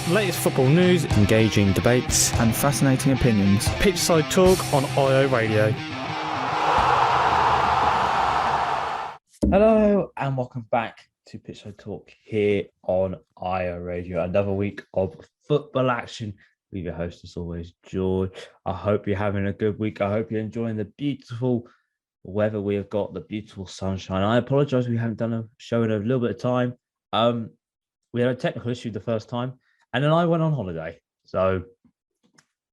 Latest football news, engaging debates, and fascinating opinions. Pitchside Talk on IO Radio. Hello and welcome back to Pitchside Talk here on IO Radio. Another week of football action with your host, as always, George. I hope you're having a good week. I hope you're enjoying the beautiful weather we have got, the beautiful sunshine. I apologise we haven't done a show in a little bit of time. We had a technical issue the first time, and then I went on holiday. So,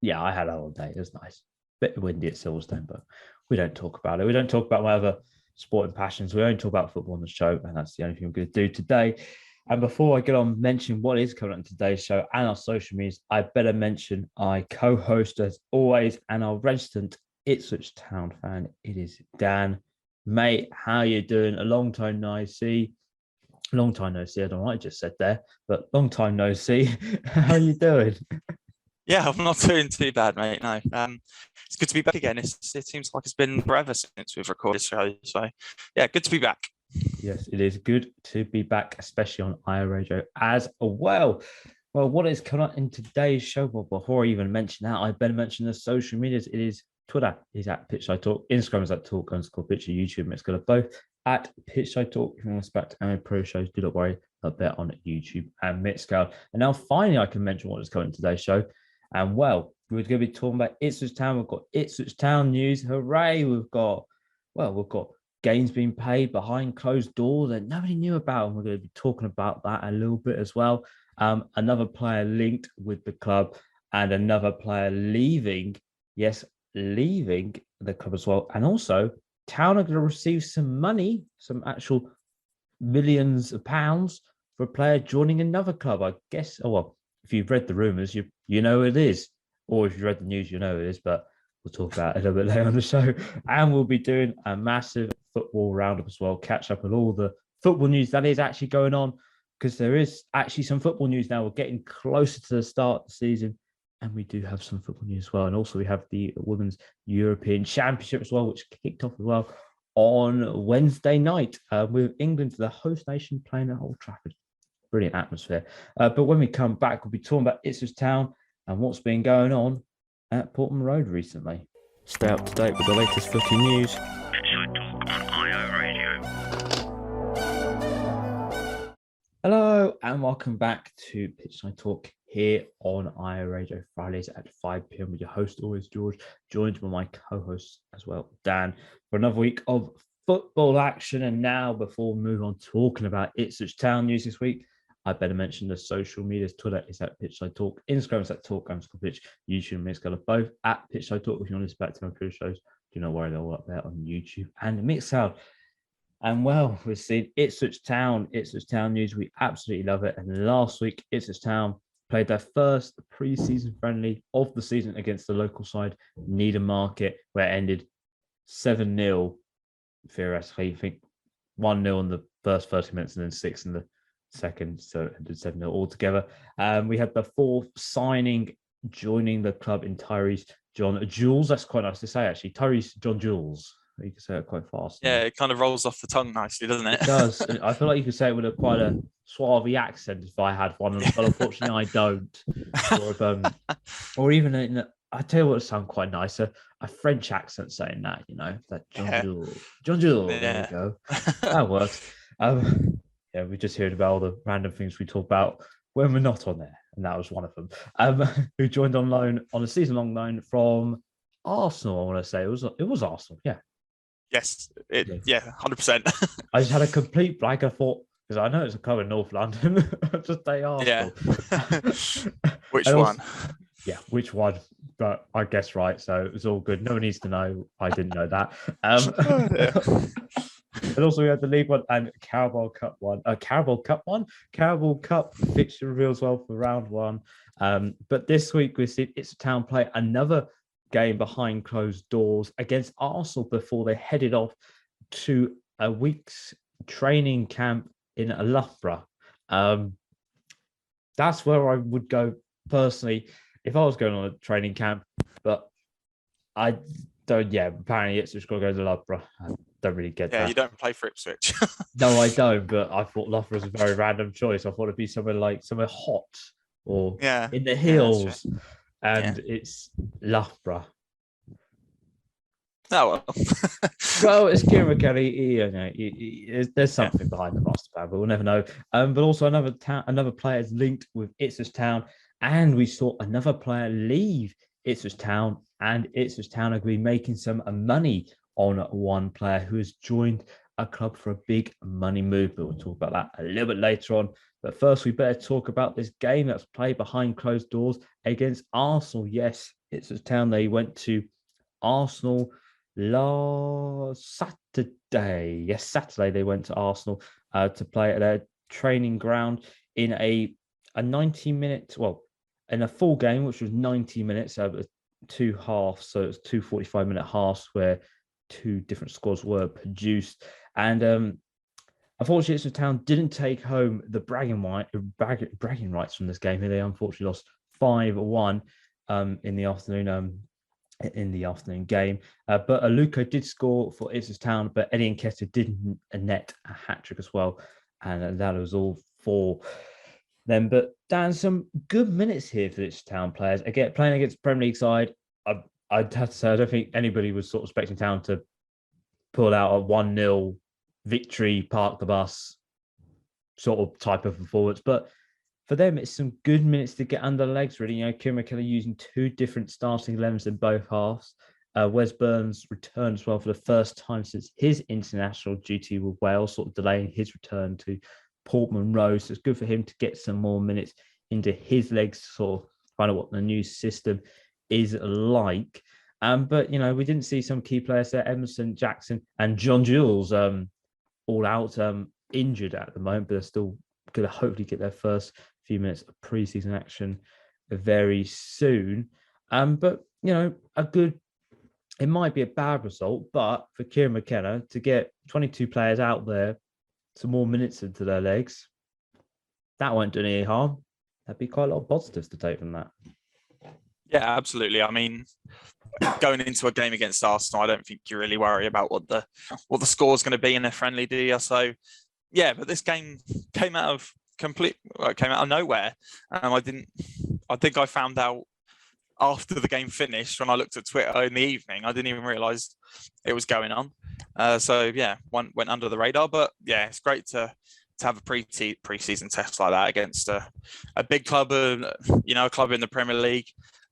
yeah, I had a holiday. It was nice. Bit windy at Silverstone, but we don't talk about it. We don't talk about my other sporting passions. We only talk about football on the show, and that's the only thing we're going to do today. And before I get on mention what is coming up in today's show and our social medias, I better mention I co-host as always and our resident Ipswich Town fan. It is Dan. Mate, how you doing? A long time no see. Long time no see. I don't know what I just said there, but long time no see. How you doing? Yeah, I'm not doing too bad, mate. No, it's good to be back again. It seems like it's been forever since we've recorded this show. So, yeah, good to be back. Yes, it is good to be back, especially on IO Radio as well. Well, what is coming up in today's show? Well, before I even mention that, I better mention the social medias. It is Twitter is at Pitchside Talk, Instagram is at Talk_Pitcher, YouTube, it's got both at Pitchside Talk. If you want to expect any pro shows, do not worry, up there on YouTube and Mixcloud. And now finally, I can mention what is coming in today's show. And well, we're going to be talking about Ipswich Town. We've got Ipswich Town news. Hooray! We've got games being played behind closed doors that nobody knew about. And we're going to be talking about that a little bit as well. Another player linked with the club and another player leaving. Yes, leaving the club as well. And also, Town are going to receive some money, some actual millions of pounds for a player joining another club. I guess, if you've read the rumours, you know it is. Or if you've read the news, you know it is. But we'll talk about it a little bit later on the show. And we'll be doing a massive football roundup as well. Catch up with all the football news that is actually going on. Because there is actually some football news now. We're getting closer to the start of the season. And we do have some football news as well. And also we have the Women's European Championship as well, which kicked off as well on Wednesday night with England, the host nation, playing at Old Trafford. Brilliant atmosphere. But when we come back, we'll be talking about Ipswich Town and what's been going on at Portman Road recently. Stay up to date with the latest footy news. Pitchside Talk on IO Radio. Hello and welcome back to Pitchside Talk here on IO Radio, Fridays at 5 p.m. with your host, always George, joined by my co-host as well, Dan, for another week of football action. And now, before we move on talking about Ipswich Town news this week, I better mention the social medias. Twitter is at Pitchside Talk, Instagram is at Talk_Pitch, YouTube and Mixcloud are both at Pitchside Talk. If you want to listen back to my previous shows, do not worry, they're all up there on YouTube and Mixcloud. And well, we've seen Ipswich Town news. We absolutely love it. And last week, Ipswich Town played their first pre-season friendly of the season against the local side, Needham Market, where it ended 7-0, theoretically. I think 1-0 in the first 30 minutes and then 6 in the second, so it ended 7-0 altogether. We had the fourth signing joining the club in Tyrese John Jules. That's quite nice to say, actually. Tyrese John Jules. You can say it quite fast. Yeah, it kind of rolls off the tongue nicely, doesn't it? It does. I feel like you could say it with quite a suave accent if I had one, but unfortunately I don't. Or even I tell you what, it sounds quite nice. A French accent saying that, that John Jules. John Jules. Yeah. There you go. That works. We just heard about all the random things we talk about when we're not on there, and that was one of them. Who joined on loan on a season-long loan from Arsenal? I want to say it was Arsenal. Yeah. Yes, 100%. I just had a complete blank. I thought, because I know it's a club in North London, just they Arsenal. Yeah. Which one? Which one? But I guess right, so it's all good. No one needs to know. I didn't know that. And also we had the League One and Carabao Cup one. Carabao Cup fixture reveal as well for round one. But this week we've seen Ipswich Town play another game behind closed doors against Arsenal before they headed off to a week's training camp in Loughborough. That's where I would go personally if I was going on a training camp, but I don't. Yeah, apparently Ipswich got to go to Loughborough. I don't really get that. Yeah, you don't play for Ipswich. No, I don't. But I thought Loughborough was a very random choice. I thought it'd be somewhere hot, or Yeah. in the Yeah, that's hills, true. and it's Loughborough. Oh well. Well, it's Kieran McKelly. There's Yeah. something behind the master plan, but we'll never know. But also another player is linked with Ipswich Town, and we saw another player leave Ipswich Town, and Ipswich Town are going to be making some money on one player who has joined a club for a big money move. But we'll talk about that a little bit later on. But first, we better talk about this game that's played behind closed doors against Arsenal. Yes, Ipswich Town. They went to Arsenal last Saturday. Yes, Saturday they went to Arsenal to play at their training ground in a 90-minute, well, in a full game, which was 90 minutes, over two halves. So it was two 45-minute halves where two different scores were produced. And unfortunately, Ipswich Town didn't take home the bragging rights from this game. They unfortunately lost 5-1 in the afternoon game. But Aluko did score for Ipswich Town, but Eddie Nketiah didn't net a hat-trick as well. And that was all for them. But Dan, some good minutes here for Ipswich Town players. Again, playing against Premier League side, I'd have to say I don't think anybody was sort of expecting Town to pull out a 1-0 victory, park the bus sort of type of performance. But for them, it's some good minutes to get under the legs, really. Kieran McKellar using two different starting 11s in both halves. Wes Burns returned as well for the first time since his international duty with Wales, sort of delaying his return to Portman Road. So it's good for him to get some more minutes into his legs to sort of find out what the new system is like. But, we didn't see some key players there. Emerson, Jackson, and John Jules all out injured at the moment, but they're still going to hopefully get their first few minutes of preseason action very soon. But it might be a bad result, but for Kieran McKenna to get 22 players out there, some more minutes into their legs, that won't do any harm. That'd be quite a lot of positives to take from that. Yeah, absolutely. I mean, going into a game against Arsenal, I don't think you really worry about what the score's going to be in a friendly, do you? So, yeah, but this game came out of nowhere. I think I found out after the game finished when I looked at Twitter in the evening. I didn't even realise it was going on. So yeah, one went under the radar. But yeah, it's great to have a pre-season test like that against a big club, a club in the Premier League.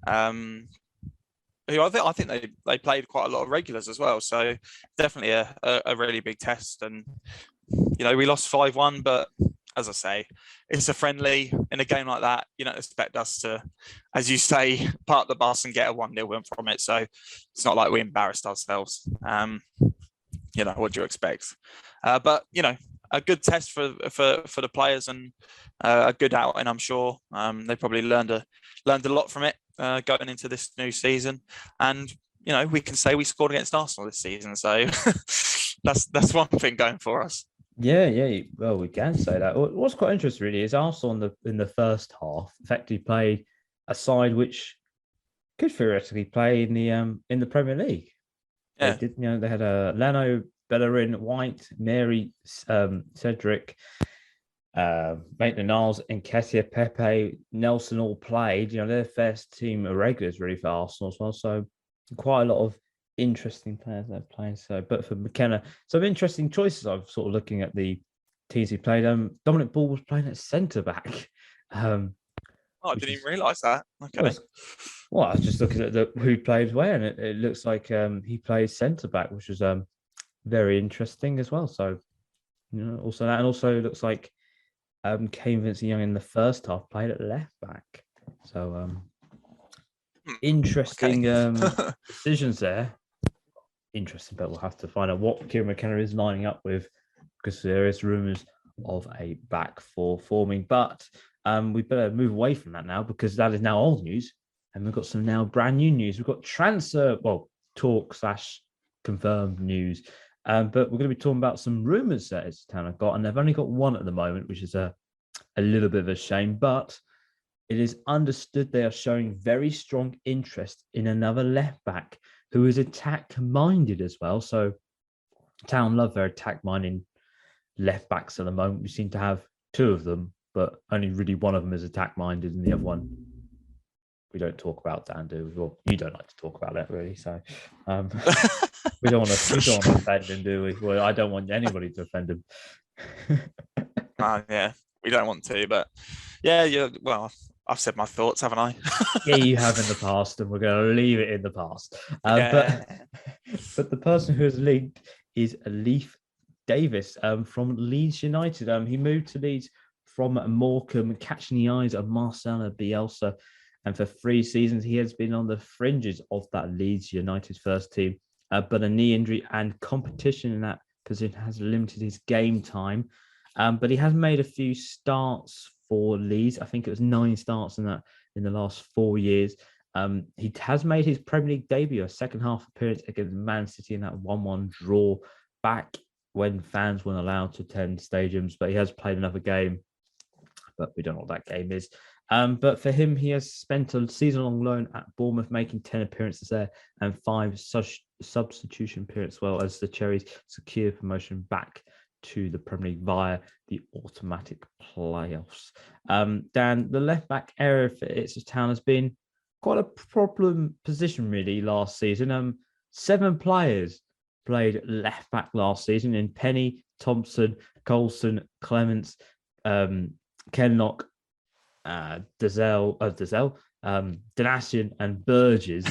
Who I think they played quite a lot of regulars as well. So definitely a really big test. And we lost 5-1, but as I say, it's a friendly. In a game like that, you don't expect us to, as you say, park the bus and get a 1-0 win from it. So it's not like we embarrassed ourselves. What do you expect? But a good test for the players and a good outing. I'm sure they probably learned a lot from it going into this new season. And we can say we scored against Arsenal this season. So that's one thing going for us. Yeah. Well, we can say that. What's quite interesting, really, is Arsenal in the first half effectively played a side which could theoretically play in the Premier League. Yeah. They did. They had Leno, Bellerin, White, Mary, Cedric, Maitland-Niles, Nketiah, Pepe, Nelson all played. They're the first team of regulars really for Arsenal as well. So quite a lot of interesting players they're playing. So, but for McKenna, some interesting choices. I'm sort of looking at the teams he played. Dominic Ball was playing at centre back. I didn't even realise that. Okay. Well, I was just looking at who played where, and it looks like he plays centre back, which was very interesting as well. So, also that, and also looks like Kane Vincent-Young in the first half played at left back. So, interesting decisions there. Interesting, but we'll have to find out what Kieran McKenna is lining up with, because there is rumours of a back four forming. But we better move away from that now, because that is now old news, and we've got some now brand new news. We've got talk / confirmed news, but we're going to be talking about some rumours that Ipswich Town have got, and they've only got one at the moment, which is a little bit of a shame. But it is understood they are showing very strong interest in another left back who is attack-minded as well. So Town love their attack-minded left backs at the moment. We seem to have two of them but only really one of them is attack minded, and the other one we don't talk about. Dan, do we? Well, you don't like to talk about it, really. So we don't want to offend him, do we? Well, I don't want anybody to offend him. Yeah, we don't want to, but yeah. Well, I've said my thoughts, haven't I? Yeah, you have in the past, and we're going to leave it in the past. But the person who has linked is Leif Davis from Leeds United. He moved to Leeds from Morecambe, catching the eyes of Marcelo Bielsa. And for 3 seasons, he has been on the fringes of that Leeds United first team. But a knee injury and competition in that position has limited his game time. But he has made a few starts for Leeds. I think it was 9 starts in the last 4 years. He has made his Premier League debut, a second half appearance against Man City in that 1-1 draw back when fans weren't allowed to attend stadiums. But he has played another game, but we don't know what that game is. But for him, he has spent a season-long loan at Bournemouth, making 10 appearances there and 5 substitution appearances, as well as the Cherries secure promotion back to the Premier League via the automatic playoffs. Dan, the left-back area for Ipswich Town has been quite a problem position, really, last season. 7 players played left-back last season in Penny, Thompson, Coulson, Clements, Kenlock, Donatian and Burgess.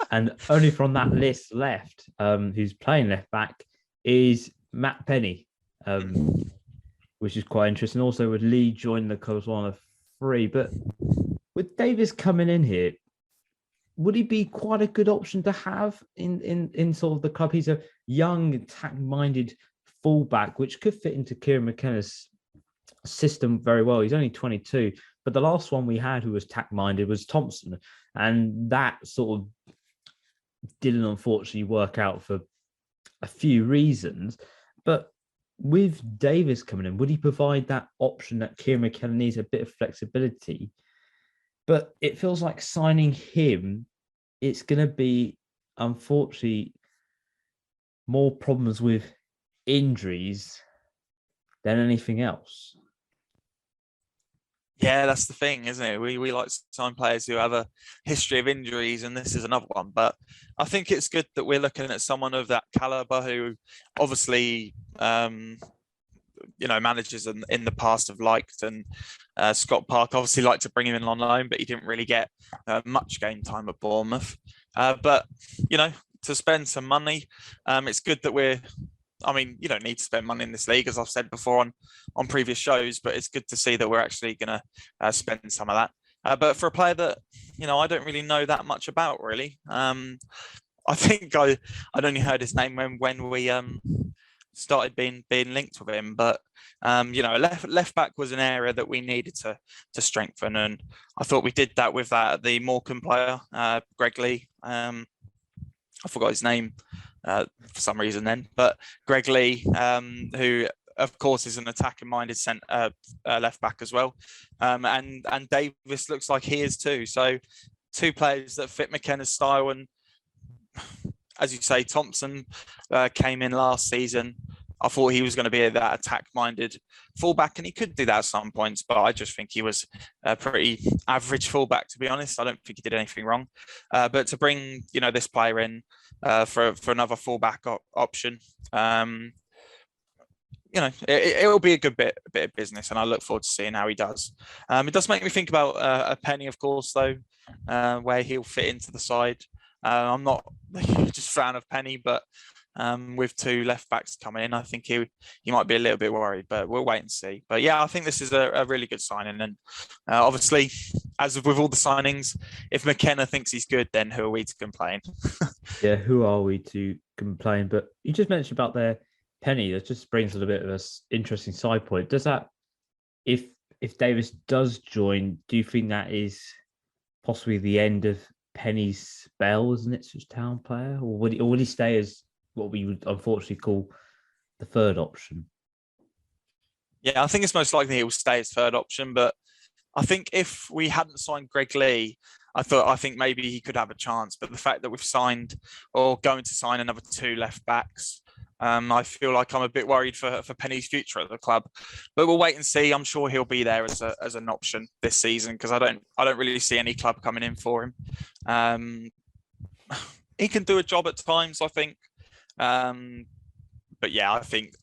And only from that list left, who's playing left back, is Matt Penny, which is quite interesting. Also, with Lee joining the coastline of 3. But with Davis coming in here, would he be quite a good option to have in sort of the club? He's a young, attack-minded fullback, which could fit into Kieran McKenna's system very well. He's only 22. But the last one we had who was attack-minded was Thompson. And that sort of didn't unfortunately work out for a few reasons. But with Davis coming in, would he provide that option that Kieran McKenna needs, a bit of flexibility? But it feels like signing him, it's going to be, unfortunately, more problems with injuries than anything else. Yeah, that's the thing, isn't it? We like to sign players who have a history of injuries, and this is another one. But I think it's good that we're looking at someone of that caliber who obviously, managers in the past have liked. And Scott Park obviously liked to bring him in on loan, but he didn't really get much game time at Bournemouth. But, to spend some money, it's good that you don't need to spend money in this league, as I've said before on previous shows, but it's good to see that we're actually going to spend some of that. But for a player that, I don't really know that much about, really. I think I'd only heard his name when we started being linked with him. But, left back was an area that we needed to strengthen. And I thought we did that with the Morecambe player, Greg Lee. I forgot his name for some reason then, but Greg Lee, who of course is an attacking-minded left back as well, and Davis looks like he is too. So 2 players that fit McKenna's style, and as you say, Thompson came in last season. I thought he was going to be that attack-minded fullback, and he could do that at some points, but I just think he was a pretty average fullback, to be honest. I don't think he did anything wrong. But to bring, this player in for another fullback option, it will be a good bit of business, and I look forward to seeing how he does. It does make me think about a Penny, of course, though, where he'll fit into the side. I'm not the hugest fan of Penny, but with 2 left backs coming in, I think he might be a little bit worried, but we'll wait and see. But yeah, I think this is a really good signing. And obviously, as with all the signings, if McKenna thinks he's good, then who are we to complain? Yeah, who are we to complain? But you just mentioned about their Penny. That just brings a bit of an interesting side point. Does that, if Davis does join, do you think that is possibly the end of Penny's spell as an Ipswich Town player, or would he stay as what we would unfortunately call the third option? Yeah, I think it's most likely he will stay as third option. But I think if we hadn't signed Greg Lee, I think maybe he could have a chance. But the fact that we've signed or going to sign another 2 left backs, I feel like I'm a bit worried for Penny's future at the club, but we'll wait and see. I'm sure he'll be there as an option this season because I don't really see any club coming in for him. He can do a job at times, I think. But yeah, I think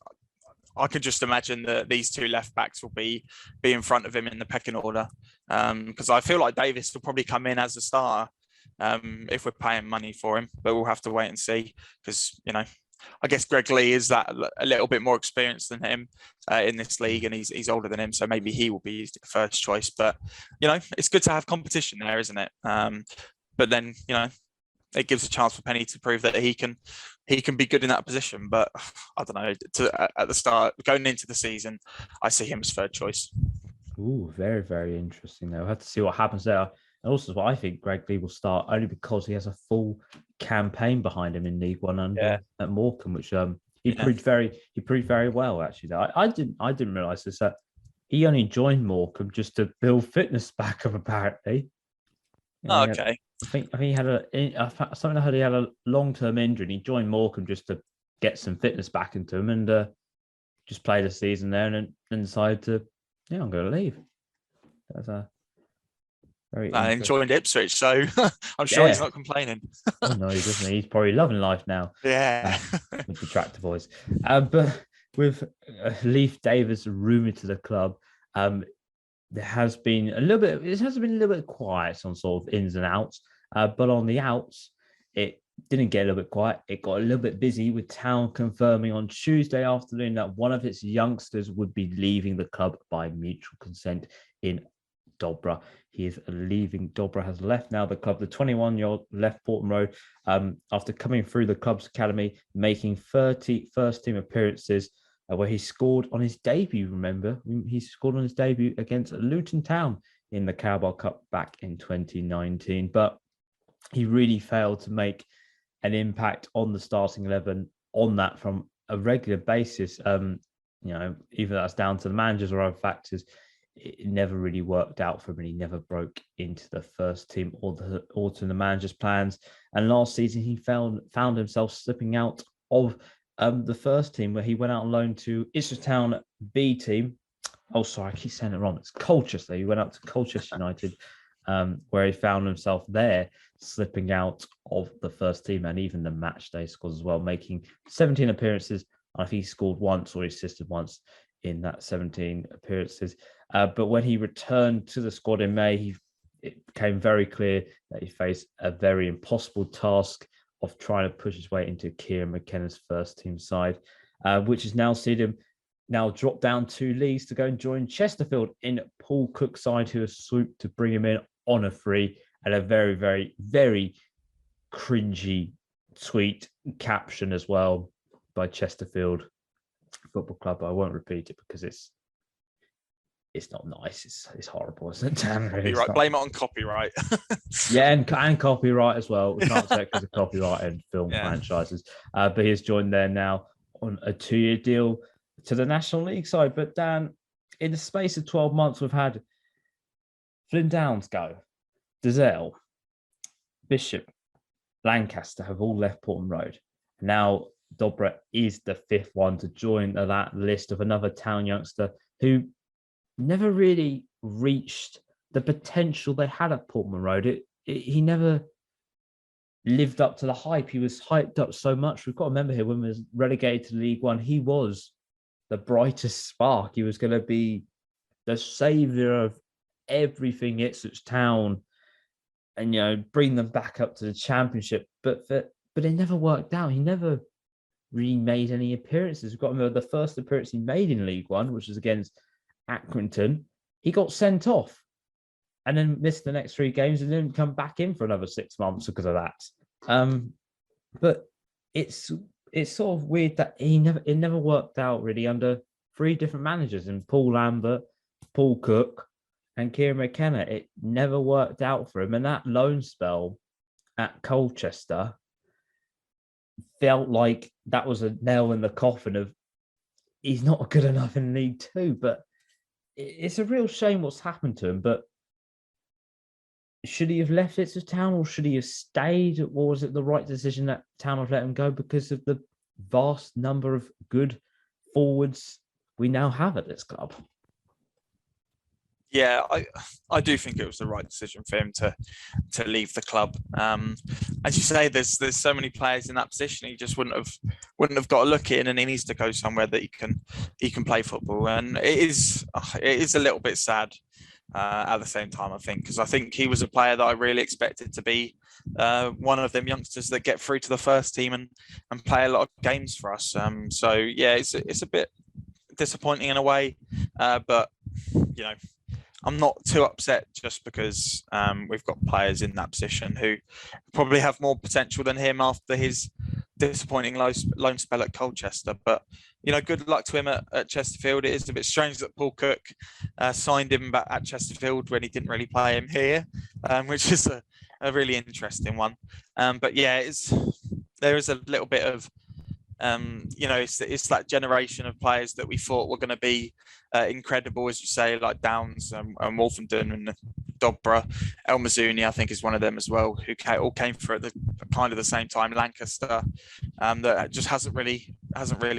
I can just imagine that these two left backs will be in front of him in the pecking order. Because I feel like Davis will probably come in as a starter if we're paying money for him, but we'll have to wait and see because, I guess Greg Lee is that a little bit more experienced than him in this league, and he's older than him, so maybe he will be his first choice. But it's good to have competition there, isn't it? But then it gives a chance for Penny to prove that he can be good in that position. But I don't know. At the start, going into the season, I see him as third choice. Ooh, very, very interesting. Though, we'll have to see what happens there. And also, I think Greg Lee will start only because he has a full campaign behind him in League One under at Morecambe, which he proved very well. Actually, I didn't realise this, that he only joined Morecambe just to build fitness back up. Apparently, Okay. I think he had something. I heard he had a long-term injury, and he joined Morecambe just to get some fitness back into him, and just played a season there, and then decided to, I'm going to leave. That's a very. And joined Ipswich, so I'm sure he's not complaining. Oh no, he doesn't. He's probably loving life now. Yeah, with the tractor voice. But with Leif Davis rumoured to the club, there has been a little bit. It has been a little bit quiet on sort of ins and outs. But on the outs, it didn't get a little bit quiet. It got a little bit busy with Town confirming on Tuesday afternoon that one of its youngsters would be leaving the club by mutual consent in Dobra. He is leaving. Dobra has left now the club. The 21-year-old left Portman Road after coming through the club's academy, making 30 first-team appearances where he scored on his debut. Remember, he scored on his debut against Luton Town in the Carabao Cup back in 2019. But he really failed to make an impact on the starting 11 on that from a regular basis. Either that's down to the managers or other factors. It never really worked out for him, and he never broke into the first team or to the manager's plans. And last season, he found himself slipping out of the first team, where he went out on loan to Ipswich Town B team. Oh, sorry, I keep saying it wrong. It's Colchester. He went out to Colchester United, where he found himself there slipping out of the first team and even the match day scores as well, making 17 appearances. I think he scored once or he assisted once in that 17 appearances. But when he returned to the squad in May, it became very clear that he faced a very impossible task of trying to push his way into Kieran McKenna's first team side, which has now seen him now drop down 2 leagues to go and join Chesterfield in Paul Cook's side, who has swooped to bring him in on a free, and a very, very, very cringy tweet caption as well by Chesterfield Football Club. I won't repeat it because it's not nice. It's horrible, isn't it? Really, blame it on copyright. Yeah, and copyright as well. We can't say because of copyright and film franchises. But he's joined there now on a 2-year deal to the National League side. But Dan, in the space of 12 months, we've had Flynn Downs go, Dazelle, Bishop, Lancaster have all left Portman Road. Now Dobra is the 5th one to join that list of another Town youngster who never really reached the potential they had at Portman Road. He never lived up to the hype. He was hyped up so much. We've got to remember here, when he was relegated to League One, he was the brightest spark. He was going to be the saviour of everything Ipswich Town and, bring them back up to the Championship. But it never worked out. He never really made any appearances. We've got to remember the first appearance he made in League One, which was against Accrington. He got sent off and then missed the next 3 games and didn't come back in for another 6 months because of that. But it's sort of weird that it never worked out really under 3 different managers, and Paul Lambert, Paul Cook, and Kieran McKenna. It never worked out for him, and that loan spell at Colchester felt like that was a nail in the coffin of he's not good enough in League Two. But it's a real shame what's happened to him. But should he have left Ipswich Town, or should he have stayed? Or was it the right decision that Town have let him go because of the vast number of good forwards we now have at this club. Yeah, I do think it was the right decision for him to leave the club. As you say, there's so many players in that position. He just wouldn't have got a look in, and he needs to go somewhere that he can play football. And it is a little bit sad at the same time, I think, because I think he was a player that I really expected to be one of them youngsters that get through to the first team and play a lot of games for us. So yeah, it's a bit disappointing in a way, but you know, I'm not too upset just because we've got players in that position who probably have more potential than him after his disappointing loan spell at Colchester. But, you know, good luck to him at Chesterfield. It is a bit strange that Paul Cook signed him back at Chesterfield when he didn't really play him here, which is a really interesting one. But yeah, there is a little bit of, you know, it's that generation of players that we thought were going to be incredible, as you say, like Downs and Wolfenden and Dobra. El Mazzuni, I think, is one of them as well, who all came through at the kind of the same time. Lancaster, that just hasn't really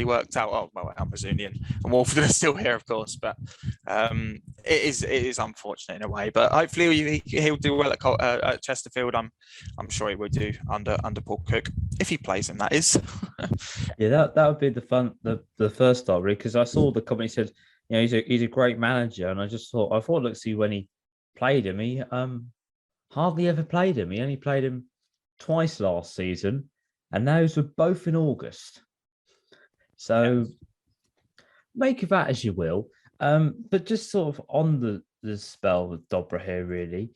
worked out. Oh, well, El Mazzuni and Wolfenden are still here, of course, but it is unfortunate in a way. But hopefully he'll do well at Chesterfield. I'm sure he will do under Paul Cook if he plays him. That is. Yeah, that would be the first start, really, because I saw the comment said, you know, he's a great manager, and I thought, look, see, when he played him, he hardly ever played him. He only played him twice last season, and those were both in August. So make of that as you will. But just sort of on the spell with Dobra here, really,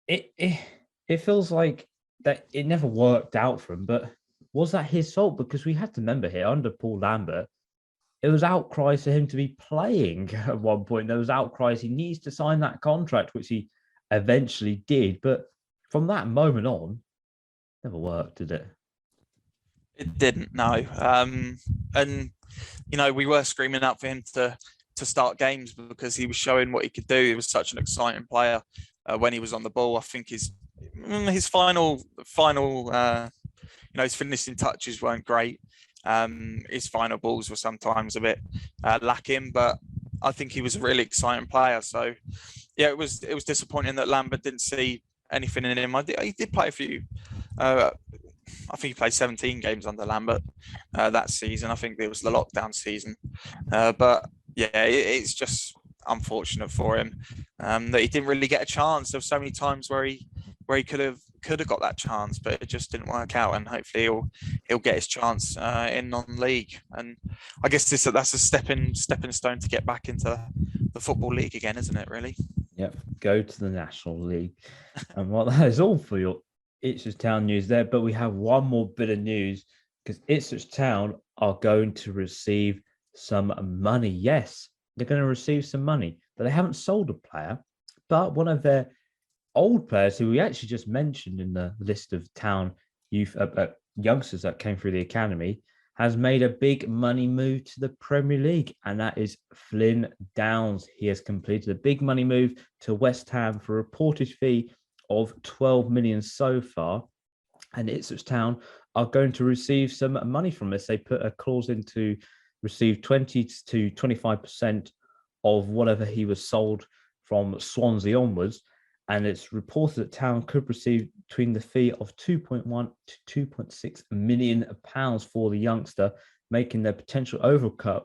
it feels like that it never worked out for him, but was that his fault? Because we have to remember here, under Paul Lambert, it was outcries for him to be playing at one point. There was outcries he needs to sign that contract, which he eventually did. But from that moment on, never worked, did it? It didn't, no. And, you know, we were screaming out for him to start games because he was showing what he could do. He was such an exciting player when he was on the ball. I think his final you know, his finishing touches weren't great. His final balls were sometimes a bit lacking, but I think he was a really exciting player. So yeah, it was disappointing that Lambert didn't see anything in him. He did play a few. I think he played 17 games under Lambert that season. I think it was the lockdown season. But yeah, it's just unfortunate for him that he didn't really get a chance. There were so many times where he could have got that chance, but it just didn't work out. And hopefully he'll get his chance in non-league. And I guess that's a stepping stone to get back into the Football League again, isn't it? Really? Yep. Go to the National League. And well, that is all for your Ipswich Town news there. But we have one more bit of news, because Ipswich Town are going to receive some money. Yes, they're going to receive some money, but they haven't sold a player. But one of their old players, who we actually just mentioned in the list of Town youth youngsters that came through the academy, has made a big money move to the Premier League, and that is Flynn Downs. He has completed a big money move to West Ham for a reported fee of 12 million so far, and Ipswich Town are going to receive some money from this. They put a clause in to receive 20 to 25% of whatever he was sold from Swansea onwards. And it's reported that Town could receive between the fee of 2.1 to 2.6 million pounds for the youngster, making their potential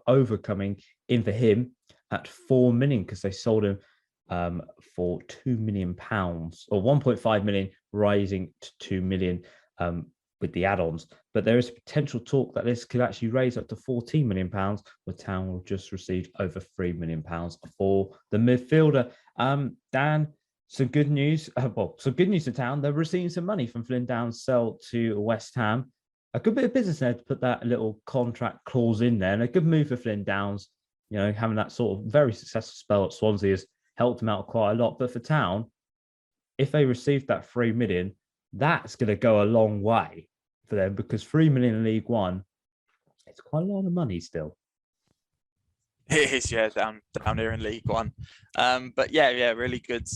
overcoming in for him at 4 million, because they sold him for 2 million pounds, or 1.5 million, rising to 2 million with the add-ons. But there is potential talk that this could actually raise up to 14 million pounds, where Town will just receive over 3 million pounds for the midfielder. Dan, some good news. Some good news to Town. They're receiving some money from Flynn Downs' sell to West Ham. A good bit of business there to put that little contract clause in there, and a good move for Flynn Downs. You know, having that sort of very successful spell at Swansea has helped him out quite a lot. But for Town, if they received that 3 million, that's going to go a long way for them, because 3 million in League One, it's quite a lot of money still. It is, yeah, down here in League One. But yeah, really good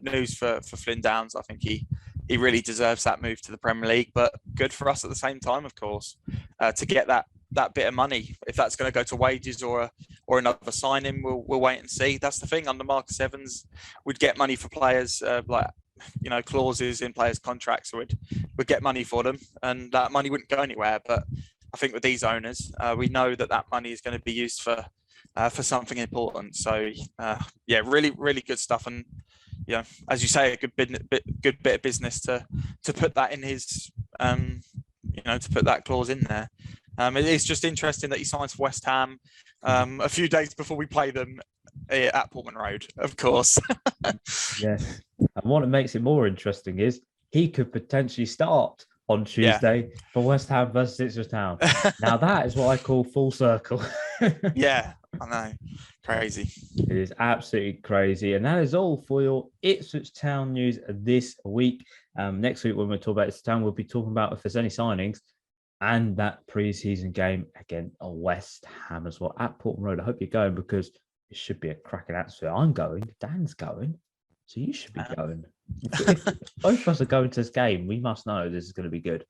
news for Flynn Downs. I think he he really deserves that move to the Premier League. But good for us at the same time, of course, to get that bit of money. If that's going to go to wages or another signing, we'll wait and see. That's the thing. Under Marcus Evans, we'd get money for players clauses in players' contracts. So we'd get money for them, and that money wouldn't go anywhere. But I think with these owners, we know that money is going to be used for something important. So really, really good stuff. And as you say, a good bit of business to put that in his, to put that clause in there. It is just interesting that he signs for West Ham a few days before we play them at Portman Road, of course. Yes. And what makes it more interesting is he could potentially start on Tuesday for West Ham versus Ipswich Town. Now that is what I call full circle. Yeah, I know. Crazy. It is absolutely crazy. And that is all for your Ipswich Town news this week. Next week, when we talk about Ipswich Town, we'll be talking about if there's any signings and that pre-season game against West Ham as well at Portman Road. I hope you're going because it should be a cracking atmosphere. I'm going. Dan's going. So you should be going. If both of us are going to this game, we must know this is going to be good.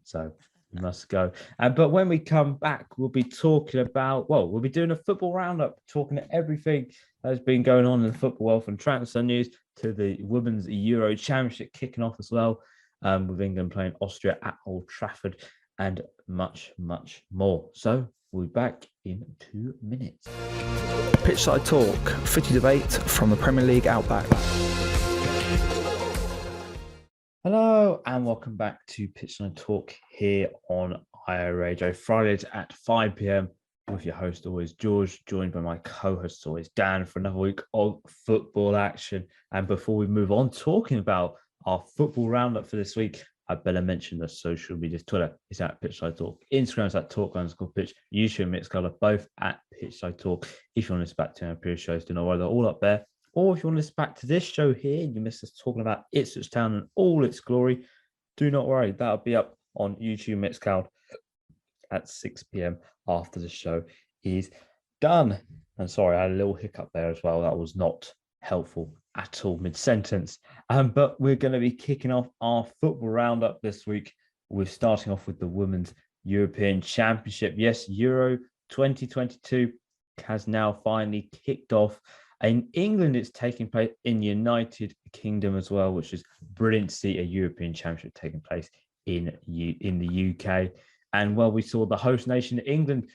So we must go. But when we come back, we'll be talking about, we'll be doing a football roundup, talking to everything that has been going on in the football world, from transfer news to the Women's Euro Championship kicking off as well, with England playing Austria at Old Trafford, and much, much more. So we'll be back in 2 minutes. Pitchside Talk, footy debate from the Premier League Outback. Hello and welcome back to Pitchside Talk here on IO Radio. Fridays at 5 p.m. with your host always George, joined by my co-host always Dan for another week of football action. And before we move on talking about our football roundup for this week, I better mention the social media. Twitter is at Pitchside Talk. Instagram is at Talk_Pitch. YouTube and Mixcloud both at Pitchside Talk. If you want to listen back to our previous shows, do not worry, they're all up there. Or if you want to listen back to this show here and you missed us talking about Ipswich Town and all its glory, do not worry. That'll be up on YouTube Mixcloud at 6 p.m. after the show is done. And sorry, I had a little hiccup there as well. That was not helpful at all mid-sentence. But we're going to be kicking off our football roundup this week. We're starting off with the Women's European Championship. Yes, Euro 2022 has now finally kicked off. In England, it's taking place in the United Kingdom as well, which is brilliant to see a European Championship taking place in the UK. And we saw the host nation, England,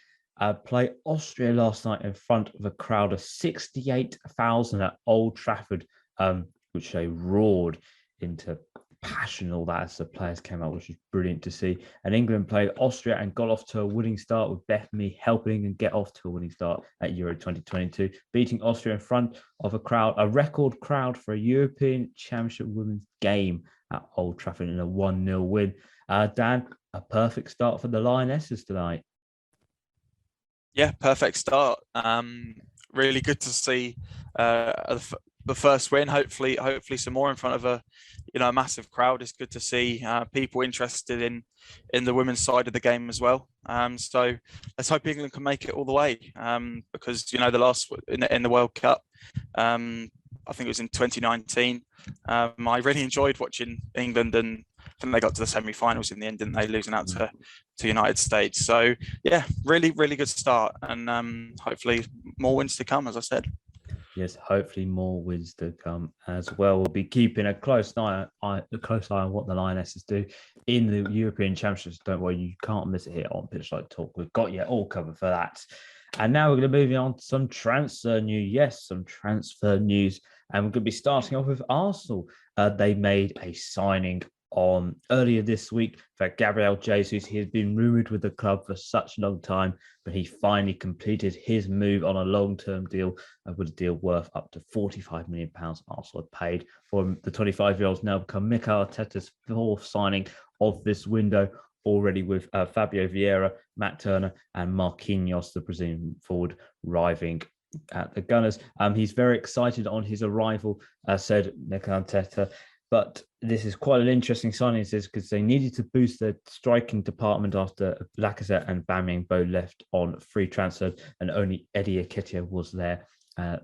play Austria last night in front of a crowd of 68,000 at Old Trafford, which they roared into passion, all that as the players came out, which was brilliant to see. And England played Austria and got off to a winning start, with Bethany helping England get off to a winning start at Euro 2022, beating Austria in front of a record crowd for a European Championship women's game at Old Trafford in a 1-0 win. Dan, a perfect start for the Lionesses tonight. Yeah, perfect start. Really good to see the first win. Hopefully some more in front of a massive crowd. It's good to see people interested in the women's side of the game as well. So let's hope England can make it all the way, because the last in the World Cup, I think it was in 2019. I really enjoyed watching England, and I think they got to the semi-finals in the end, didn't they, losing out to United States. So yeah, really, really good start, and hopefully more wins to come, as I said. Yes, hopefully more wins to come as well. We'll be keeping a close eye on what the Lionesses do in the European Championships. Don't worry, you can't miss it here on Pitchside Talk. We've got you all covered for that. And now we're going to move on to some transfer news. Yes, some transfer news. And we're going to be starting off with Arsenal. They made a signing on earlier this week for Gabriel Jesus. He has been rumoured with the club for such a long time, but he finally completed his move on a long-term deal, with a deal worth up to £45 million Arsenal had paid for him. The 25-year-old's now become Mikel Arteta's fourth signing of this window, already with Fabio Vieira, Matt Turner and Marquinhos, the Brazilian forward, arriving at the Gunners. He's very excited on his arrival, said Mikel Arteta. But this is quite an interesting signing, because they needed to boost their striking department after Lacazette and Aubameyang both left on free transfer, and only Eddie Nketiah was there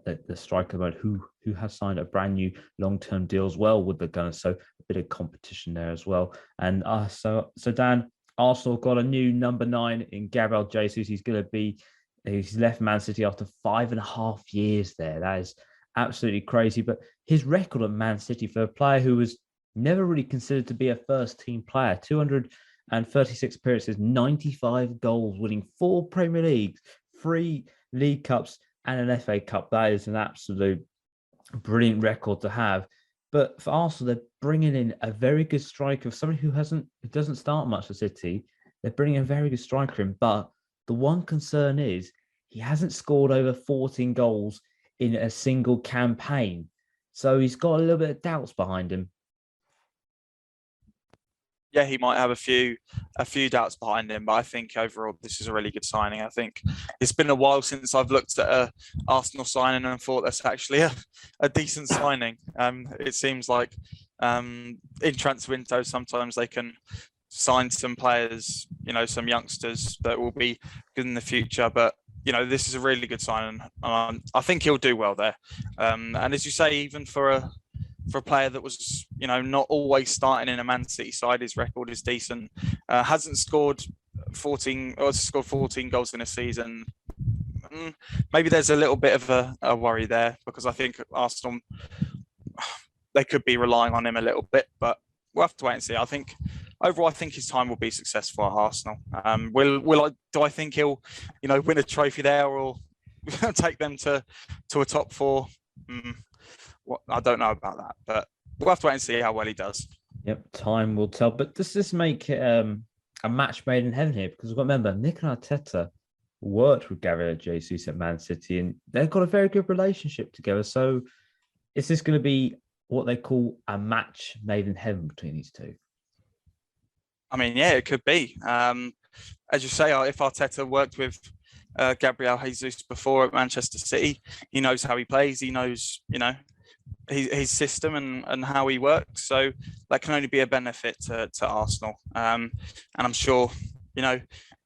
the striker mode, who has signed a brand new long-term deal as well with the Gunners. So a bit of competition there as well. And so Dan, Arsenal got a new number 9 in Gabriel Jesus. He's left Man City after 5.5 years there. That is absolutely crazy. But his record at Man City for a player who was never really considered to be a first-team player, 236 appearances, 95 goals, winning 4 Premier Leagues, 3 League Cups, and an FA Cup. That is an absolute brilliant record to have. But for Arsenal, they're bringing in a very good striker, somebody who doesn't start much for City. They're bringing a very good striker in, but the one concern is he hasn't scored over 14 goals in a single campaign. So he's got a little bit of doubts behind him. Yeah, he might have a few doubts behind him, but I think overall this is a really good signing. I think it's been a while since I've looked at a Arsenal signing and thought that's actually a decent signing. It seems like in transfer windows sometimes they can sign some players, some youngsters that will be good in the future, but this is a really good signing. I think he'll do well there. And as you say, even for a player that was, not always starting in a Man City side, his record is decent. Hasn't scored 14 goals in a season. Maybe there's a little bit of a worry there, because I think Arsenal, they could be relying on him a little bit, but we'll have to wait and see. Overall, I think his time will be successful at Arsenal. Do I think he'll, win a trophy there or take them to a top 4? I don't know about that, but we'll have to wait and see how well he does. Yep, time will tell. But does this make it a match made in heaven here? Because we've got to remember, Mikel Arteta worked with Gabriel Jesus at Man City, and they've got a very good relationship together. So is this going to be what they call a match made in heaven between these two? I mean, yeah, it could be. As you say, if Arteta worked with Gabriel Jesus before at Manchester City, he knows how he plays. He knows, his system and how he works. So that can only be a benefit to Arsenal. And I'm sure,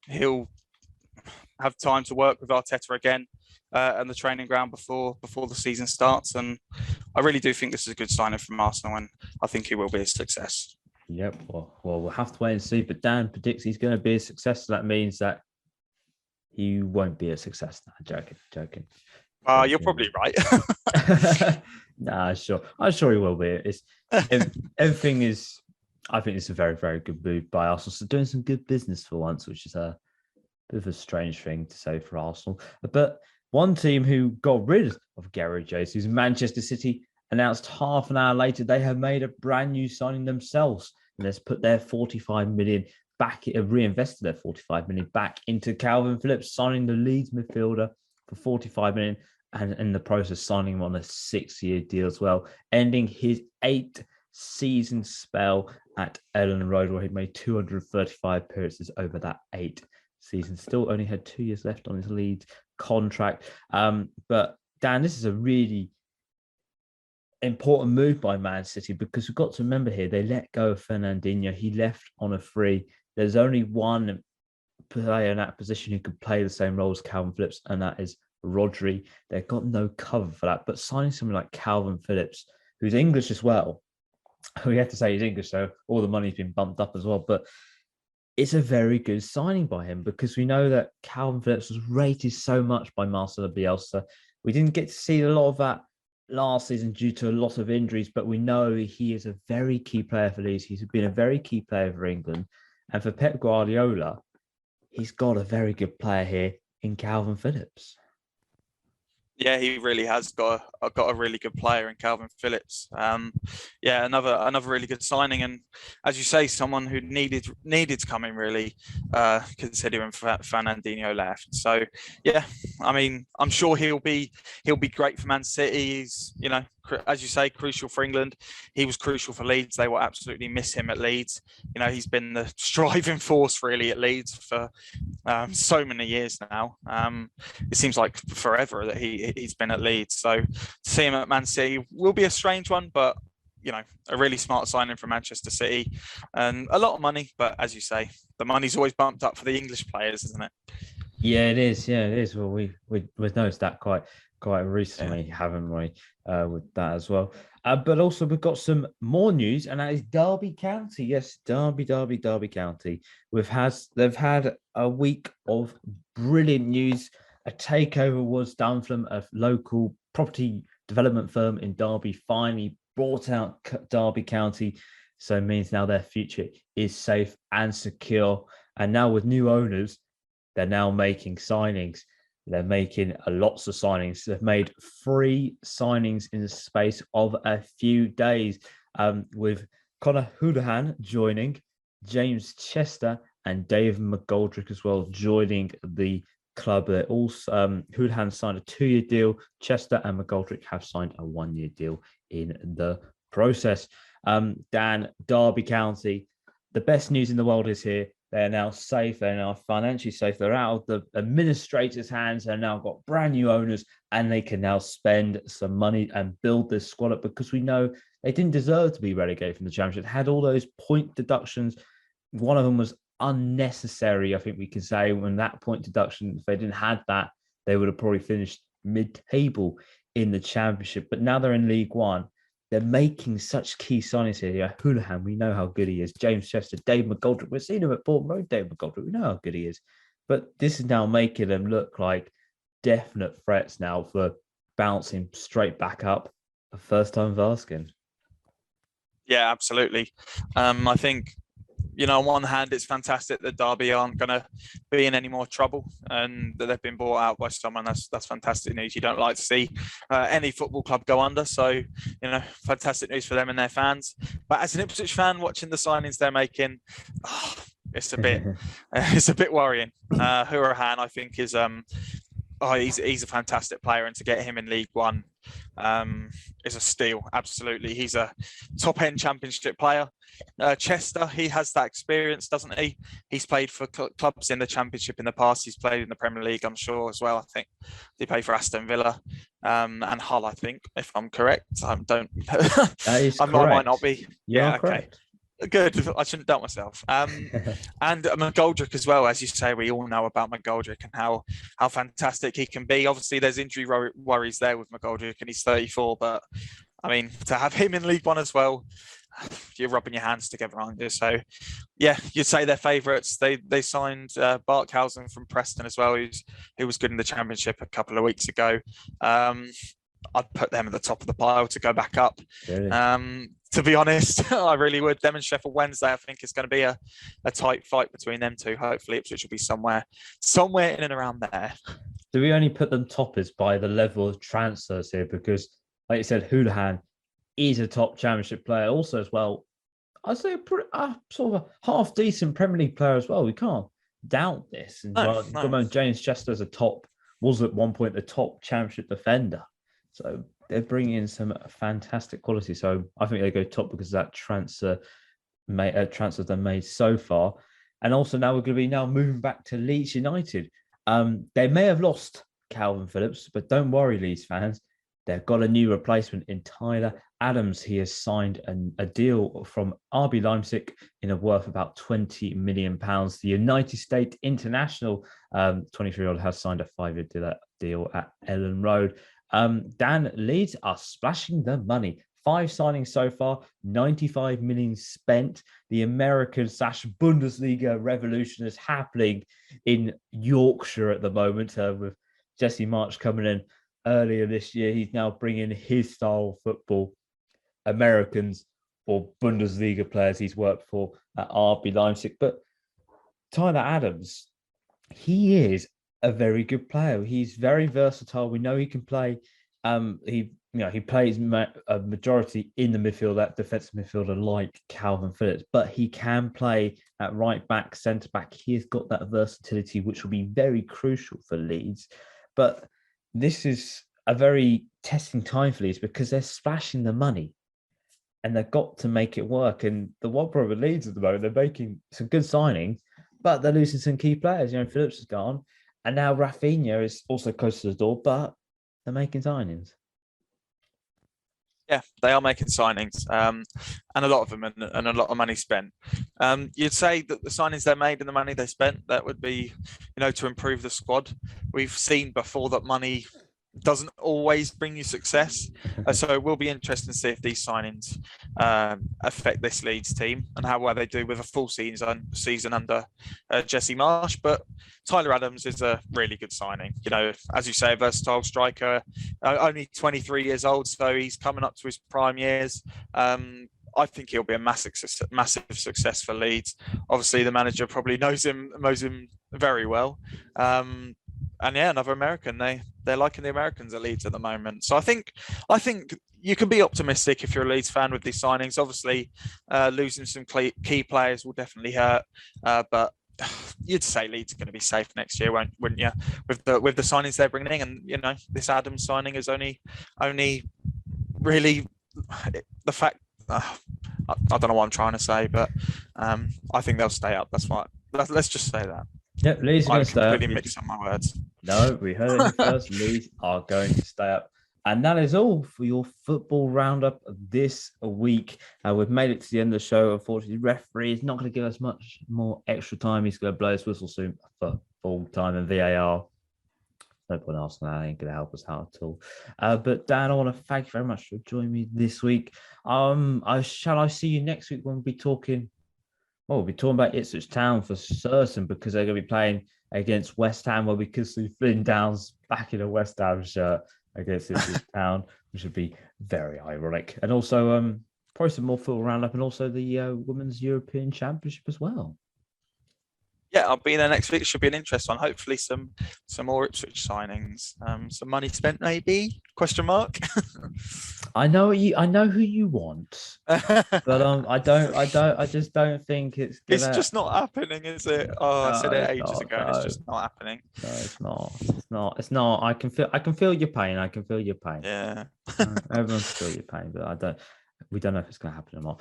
he'll have time to work with Arteta again and the training ground before the season starts. And I really do think this is a good signing from Arsenal, and I think he will be a success. Yep. Well, we'll have to wait and see. But Dan predicts he's going to be a success. So that means that he won't be a success. No, joking. You're probably right. Nah, sure. I'm sure he will be. Everything is. I think it's a very, very good move by Arsenal. So doing some good business for once, which is a bit of a strange thing to say for Arsenal. But one team who got rid of Gabriel Jesus, Manchester City, announced half an hour later they have made a brand new signing themselves, and has put their 45 million back, reinvested their 45 million back into Calvin Phillips, signing the Leeds midfielder for 45 million, and in the process signing him on a 6-year deal as well, ending his 8-season spell at Ellen Road, where he made 235 appearances over that 8 seasons. Still only had 2 years left on his Leeds contract. But Dan, this is a really important move by Man City, because we've got to remember here, they let go of Fernandinho. He left on a free. There's only one player in that position who could play the same role as Calvin Phillips, and that is Rodri. They've got no cover for that. But signing someone like Calvin Phillips, who's English as well, we have to say he's English, so all the money's been bumped up as well. But it's a very good signing by him, because we know that Calvin Phillips was rated so much by Marcelo Bielsa. We didn't get to see a lot of that last season due to a lot of injuries, but we know he is a very key player for Leeds. He's been a very key player for England. And for Pep Guardiola, he's got a very good player here in Calvin Phillips. Yeah, he really has got a really good player in Calvin Phillips. Yeah, another really good signing, and as you say, someone who needed to come in really, considering Fernandinho left. So yeah, I mean, I'm sure he'll be great for Man City. He's, as you say, crucial for England. He was crucial for Leeds. They will absolutely miss him at Leeds. He's been the driving force really at Leeds for so many years now. It seems like forever that he's been at Leeds. So to see him at Man City will be a strange one, but a really smart signing from Manchester City, and a lot of money. But as you say, the money's always bumped up for the English players, isn't it? Yeah, it is. Yeah, it is. Well, we've noticed that quite quite recently, haven't we? With that as well. But also we've got some more news, and that is Derby County. Yes, Derby County. They've had a week of brilliant news. A takeover was done from a local property development firm in Derby. Finally brought out Derby County, so it means now their future is safe and secure. And now with new owners, they're now making signings. They're making lots of signings. They've made 3 signings in the space of a few days, with Conor Houlihan joining, James Chester and Dave McGoldrick as well joining the club. They also Houlihan signed a 2-year deal. Chester and McGoldrick have signed a 1-year deal in the process. Dan, Derby County, the best news in the world is here. They're now safe. They're now financially safe. They're out of the administrators' hands. They've now got brand new owners, and they can now spend some money and build this squad up, because we know they didn't deserve to be relegated from the Championship. Had all those point deductions. One of them was unnecessary, I think we can say, when that point deduction, if they didn't have that, they would have probably finished mid-table in the Championship. But now they're in League One. They're making such key signings here. Yeah, Houlihan, we know how good he is. James Chester, Dave McGoldrick. We've seen him at Bournemouth Road, Dave McGoldrick. We know how good he is. But this is now making them look like definite threats now for bouncing straight back up a first-time Varskin. Yeah, absolutely. I think, on one hand, it's fantastic that Derby aren't going to be in any more trouble and that they've been bought out by someone. That's fantastic news. You don't like to see any football club go under. So, fantastic news for them and their fans. But as an Ipswich fan, watching the signings they're making, it's a bit worrying. Hurahan, I think, is he's a fantastic player, and to get him in League One is a steal. Absolutely, he's a top-end Championship player. Chester, he has that experience, doesn't he? He's played for clubs in the Championship in the past. He's played in the Premier League, I'm sure, as well. I think he played for Aston Villa and Hull, I think, if I'm correct. I don't. That is correct. I might not be. Yeah, correct. Good. I shouldn't doubt myself. And McGoldrick as well, as you say, we all know about McGoldrick and how fantastic he can be. Obviously, there's injury worries there with McGoldrick, and he's 34. But I mean, to have him in League One as well, you're rubbing your hands together, aren't you? So, yeah, you'd say they're favourites. They signed Barkhausen from Preston as well, who was good in the Championship a couple of weeks ago. I'd put them at the top of the pile to go back up. Really? To be honest, I really would. Them and Sheffield Wednesday, I think, is going to be a tight fight between them two. Hopefully, Ipswich will be somewhere in and around there. Do we only put them toppers by the level of transfers here? Because, like you said, Houlihan is a top Championship player. Also, as well, I'd say sort of a half decent Premier League player as well. We can't doubt this. And no. James Chester was at one point the top Championship defender. So they're bringing in some fantastic quality. So I think they go top because of that transfers they made so far. And also now we're going to be moving back to Leeds United. They may have lost Calvin Phillips, but don't worry, Leeds fans. They've got a new replacement in Tyler Adams. He has signed a deal from RB Leipzig in a worth about £20 million. The United States international 23-year-old has signed a 5-year deal at Ellen Road. Dan, Leeds are splashing the money. 5 signings so far, 95 million spent. The American / Bundesliga revolution is happening in Yorkshire at the moment, with Jesse March coming in earlier this year. He's now bringing his style of football. Americans or Bundesliga players he's worked for at RB Leipzig. But Tyler Adams, he is a very good player. He's very versatile. We know he can play. He plays a majority in the midfield, that defensive midfielder like Calvin Phillips, but he can play at right back, centre back. He has got that versatility, which will be very crucial for Leeds. But this is a very testing time for Leeds because they're splashing the money and they've got to make it work. And the one problem with Leeds at the moment, they're making some good signings, but they're losing some key players. Phillips is gone. And now Rafinha is also close to the door, but they're making signings. Yeah, they are making signings, and a lot of them, and a lot of money spent. You'd say that the signings they made and the money they spent, that would be, to improve the squad. We've seen before that money doesn't always bring you success. So it will be interesting to see if these signings affect this Leeds team and how well they do with a full season under Jesse Marsh. But Tyler Adams is a really good signing. You know, as you say, a versatile striker, only 23 years old, so he's coming up to his prime years. I think he'll be a massive success for Leeds. Obviously, the manager probably knows him very well. And yeah, another American. They're liking the Americans at Leeds at the moment. So I think you can be optimistic if you're a Leeds fan with these signings. Obviously, losing some key players will definitely hurt, but you'd say Leeds are going to be safe next year, wouldn't you? With the signings they're bringing in, and you know, this Adams signing is only really the fact. I don't know what I'm trying to say, but I think they'll stay up. That's why. Let's just say that. Yep, Leeds are going to stay up. Completely mixed up my words. No, we heard it first. Leeds are going to stay up. And that is all for your football roundup this week. We've made it to the end of the show. Unfortunately, the referee is not going to give us much more extra time. He's going to blow his whistle soon for full time and VAR. No point asking that. Ain't going to help us out at all. But Dan, I want to thank you very much for joining me this week. Shall I see you next week when we'll be talking? Well, we'll be talking about Ipswich Town for certain because they're going to be playing against West Ham, where we could see Flynn Downs back in a West Ham shirt against Ipswich Town, which would be very ironic. And also probably some more football roundup and also the Women's European Championship as well. Yeah, I'll be there next week. It should be an interesting one. Hopefully some more Ipswich signings. Some money spent maybe? Question mark. I know who you want. But I just don't think it's gonna... It's just not happening, is it? Oh, I said it ages ago. It's just not happening. No, it's not. I can feel your pain. Yeah. Everyone can feel your pain, but we don't know if it's going to happen or not.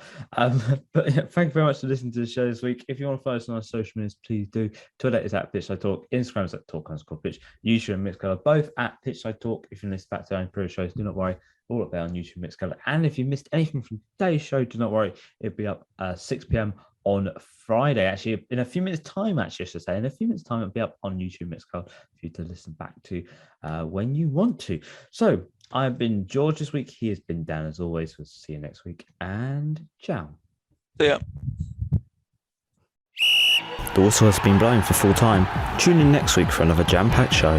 But yeah, thank you very much for listening to the show this week. If you want to follow us on our social medias, please do. Twitter is at Pitchside Talk. Instagram is at Talk_Pitch. YouTube and Mixcolour both at Pitchside Talk. If you listen back to our previous shows, do not worry. All up there on YouTube Mixcolour. And if you missed anything from today's show, do not worry. It'll be up 6 p.m. on Friday. Actually, in a few minutes' time, it'll be up on YouTube Mixcolour for you to listen back to when you want to. So, I've been George this week. He has been Dan as always. We'll see you next week. And ciao. See ya. The whistle has been blown for full time. Tune in next week for another jam-packed show.